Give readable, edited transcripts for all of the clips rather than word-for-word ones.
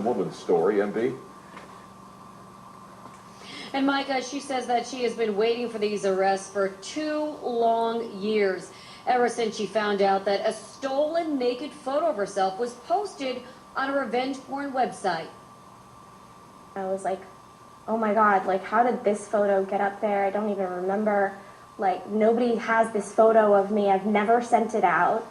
woman's story. MB? And Micah, she says that she has been waiting for these arrests for 2 long years, ever since she found out that a stolen naked photo of herself was posted on a revenge porn website. I was like, oh my God, like, how did this photo get up there? I don't even remember. Like, nobody has this photo of me. I've never sent it out.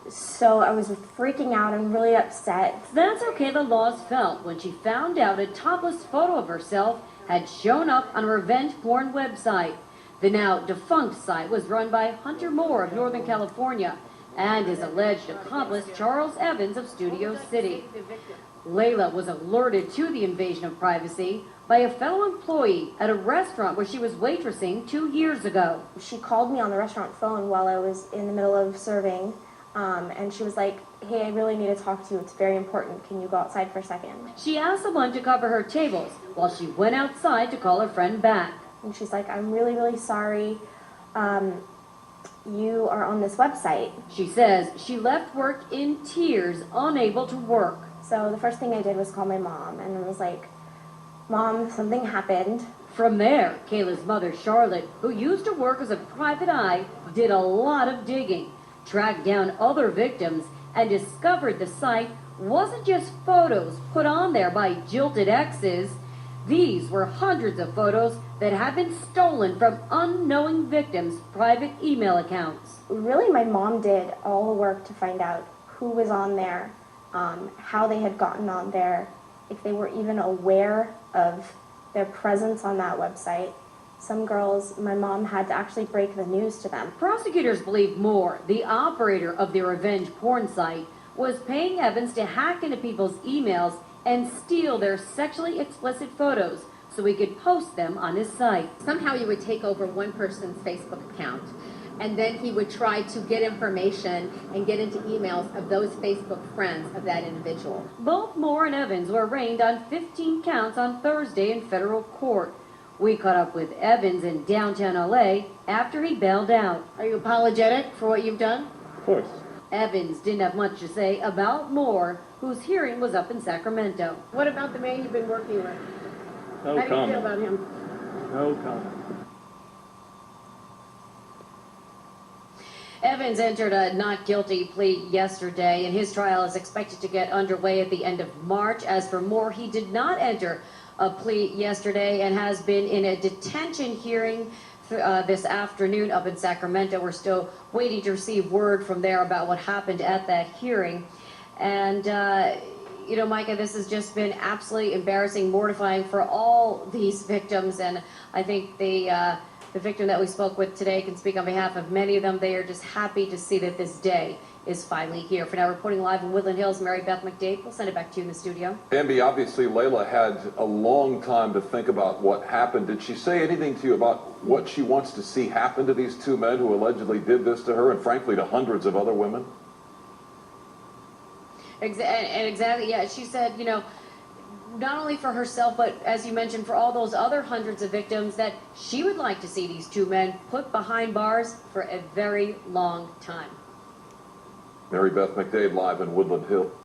So I was freaking out and really upset. That's how Kayla Laws felt when she found out a topless photo of herself had shown up on a revenge porn website. The now defunct site was run by Hunter Moore of Northern California and his alleged accomplice Charles Evans of Studio City. Layla was alerted to the invasion of privacy by a fellow employee at a restaurant where she was waitressing 2 years ago. She called me on the restaurant phone while I was in the middle of serving, and she was like, hey, I really need to talk to you. It's very important. Can you go outside for a second? She asked someone to cover her tables while she went outside to call her friend back. And she's like, I'm really, really sorry. You are on this website. She says she left work in tears, unable to work. So the first thing I did was call my mom, and I was like, Mom, something happened. From there, Kayla's mother, Charlotte, who used to work as a private eye, did a lot of digging, tracked down other victims, and discovered the site wasn't just photos put on there by jilted exes. These were hundreds of photos that had been stolen from unknowing victims' private email accounts. Really, my mom did all the work to find out who was on there, how they had gotten on there, if they were even aware of their presence on that website. Some girls, my mom had to actually break the news to them. Prosecutors believe Moore, the operator of the revenge porn site, was paying Evans to hack into people's emails and steal their sexually explicit photos so he could post them on his site. Somehow he would take over one person's Facebook account, and then he would try to get information and get into emails of those Facebook friends of that individual. Both Moore and Evans were arraigned on 15 counts on Thursday in federal court. We caught up with Evans in downtown LA after he bailed out. Are you apologetic for what you've done? Of course. Evans didn't have much to say about Moore, whose hearing was up in Sacramento. What about the man you've been working with? No How do you feel about him? No comment. Evans entered a not guilty plea yesterday, and his trial is expected to get underway at the end of March. As for Moore, he did not enter a plea yesterday and has been in a detention hearing this afternoon up in Sacramento. We're still waiting to receive word from there about what happened at that hearing. And, you know, Micah, this has just been absolutely embarrassing, mortifying for all these victims. And I think the victim that we spoke with today can speak on behalf of many of them. They are just happy to see that this day is finally here. For now, reporting live in Woodland Hills, Mary Beth McDade. We'll send it back to you in the studio. MB, obviously Layla had a long time to think about what happened. Did she say anything to you about what she wants to see happen to these two men who allegedly did this to her and frankly to hundreds of other women? Exactly, yeah. She said, you know, not only for herself, but as you mentioned, for all those other hundreds of victims, that she would like to see these two men put behind bars for a very long time. Mary Beth McDade live in Woodland Hills.